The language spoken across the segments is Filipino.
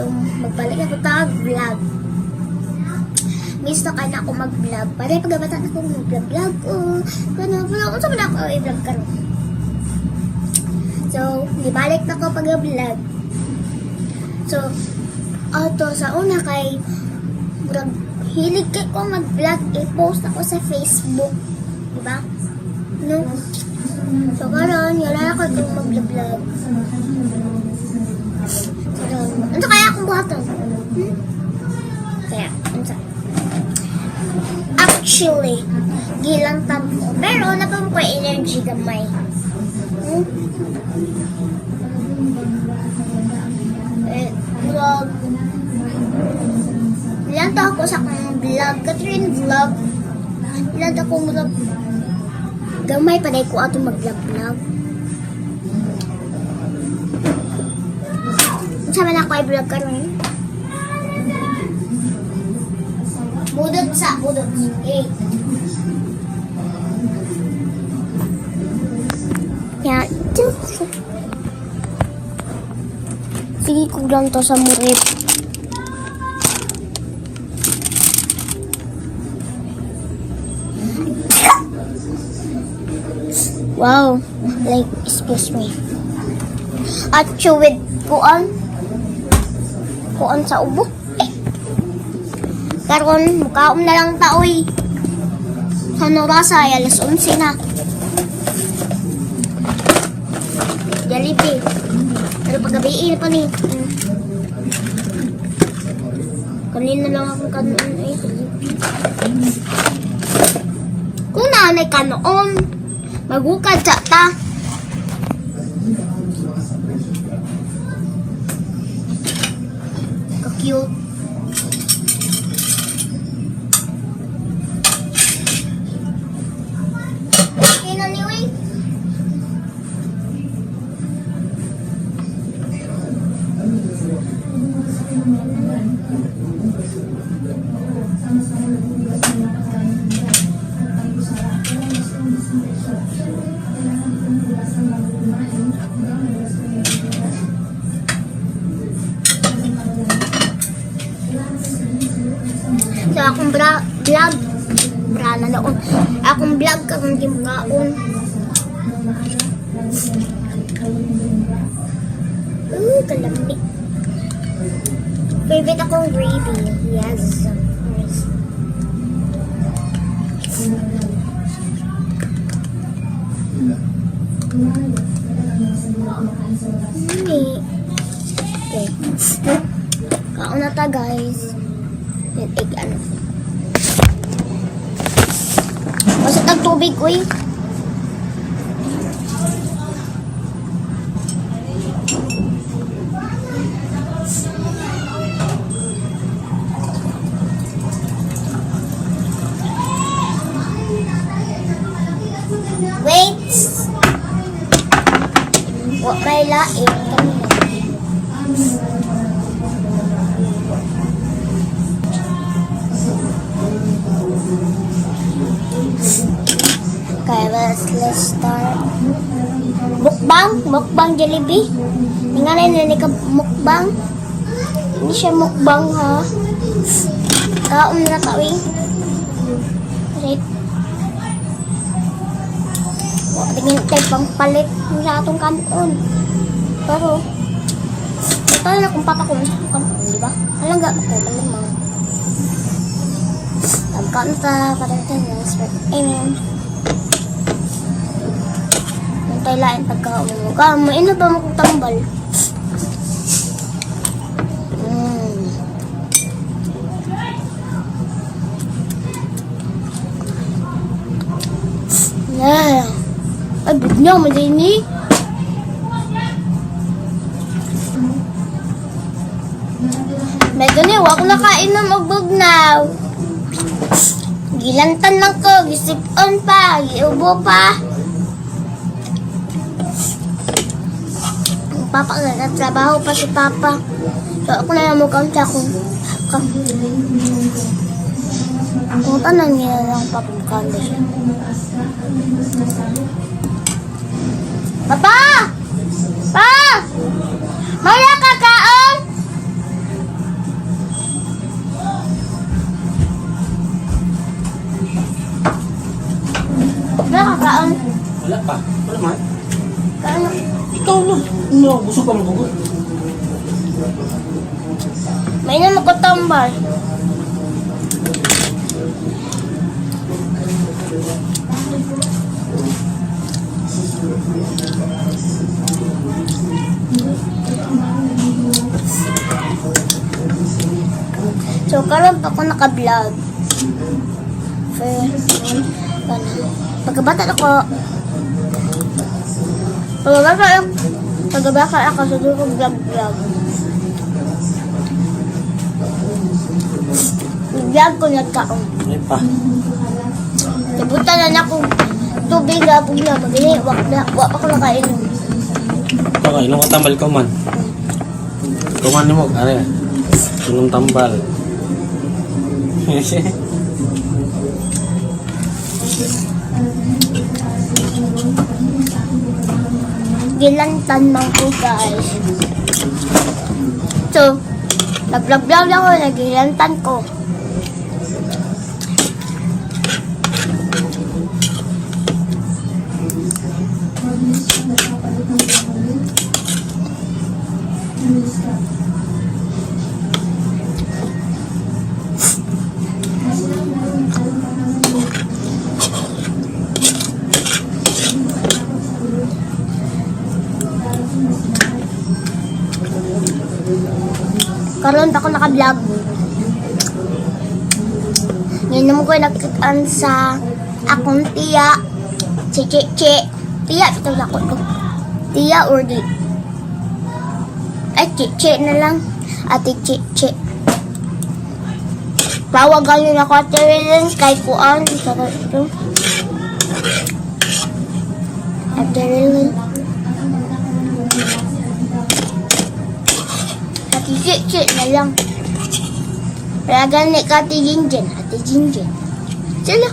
So, magbalik ako vlog. Miss na ka na ako mag-vlog. Para pagabatan ako mag-vlog. Kung saan na ako i-vlog ka rin. So, ibalik na ako pag-vlog. So, sa una kay hilig kay ko mag-vlog, i-post ako sa Facebook. Diba? No? So, karon wala ako itong mag-vlog. So, ano kaya akong buhatan? Kaya, ano actually, gilantan ko. Pero, napang ko energy gamay. Vlog. Ilanta ako sa akong vlog. Catherine vlog. Ilanta ko vlog. Gamay pa dahil ko ato mag-vlog. Sama na ako ay vlog ka rin. Budot. Eh. Yan. Sige ko lang to sa murit. Wow. Like, excuse me. At with kuan sa ubo. Karon mukaom na lang taoy. Sa Norasa, alas 11 na. Jollibee. Pero paggabiin pa ni. Kanina lang akong kanoon ay Jollibee. Kung naanay kanoon, magukad sa ta. Ka-cute. So, akong vlog, na noon. Akong vlog akong kimkaon. Kalamig. Favorite akong gravy. Yes. Okay. Kaon na ta, guys. Egg ano. Basta tag-tubig, uy. Wait. Wag may laing. Okay, let's start. Mukbang Jollibee. Tingnan na ka mukbang. Hindi siya mukbang ha. Kaon na tawi. Right. Tingin tayo pang palit sa atong kanon. Pero, ito na kung papakunin sa atong kanon, di ba? Alam ga ako, malamang. Nagkaon sa patatas, amen. Nantay lain pagkaon mo. Ino ba mo kong tambal? Yeah. Ay, bugnaw, madini. May gani, wako nakain na magbugnaw. Gilantan lang ko, gisipon pa, giubo pa. Ang papa nga, nagtrabaho pa si papa. So, ako na lang mukhang siya kung tanan niya lang papakanda siya. Papa! Pa! Maya kakaon! pa. Wala man. Kano? Ikaw na. No, busog ka mo. May na magkatambal. So, karon pa ako naka-vlog. Pagkabata ako, pagkabata ako sa dulo kong vlog. Vlog ko nagkaon. May pa. Nabutan na na akong tubig na bugla. Magini, wak pa ko nakainom. Ikaw ka, ilong tambal ka man. Kuman ni mo, ano yan? Ilong tambal. Gilantan man ko, guys. So, nag-vlog lang ako, nagilantan ko. Karon ako naka-vlog. Ngayon naman ko nakitaan sa akong tiya. Si Chichi. Tiya, ito na ako. Tiya or di. Ay, Chichi na lang. Ate Chichi. Tawagan nyo na ko Ate Rilin kay Kuan. Ito. Ate Rilin. Cik na lang. Ragan ni Ate Jinjin. Ate Jinjin. Sila.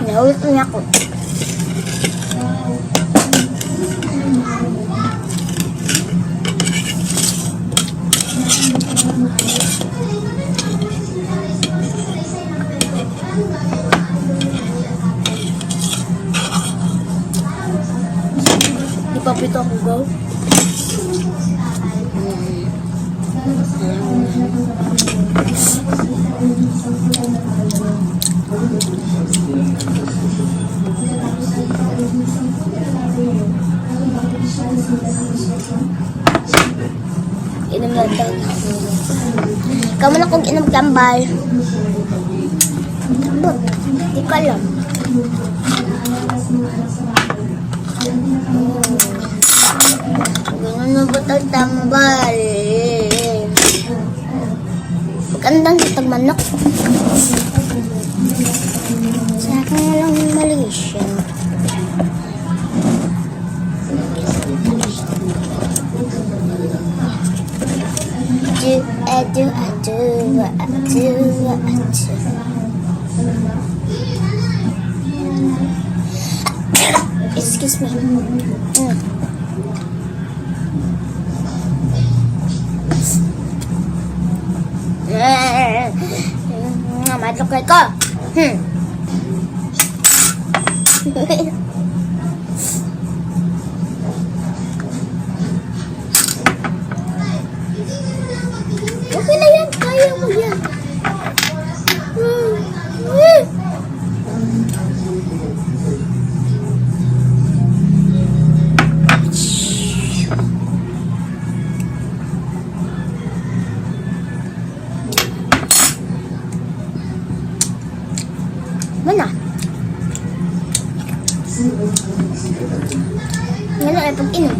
Naulit ko niya ko. Ipapito ako go. Inom lang daw. Kamu na kong inom tambal. Tambal. Di ka lang. Ganun na ba ito tambal? Magandang kitang manok. Sa akin na lang mali siya. Excuse me. Madlokay ko. Okay na yan. Kaya mo yan. Mana? Ngayon ay pag-inom.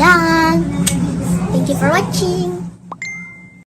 Done. Thank you for watching.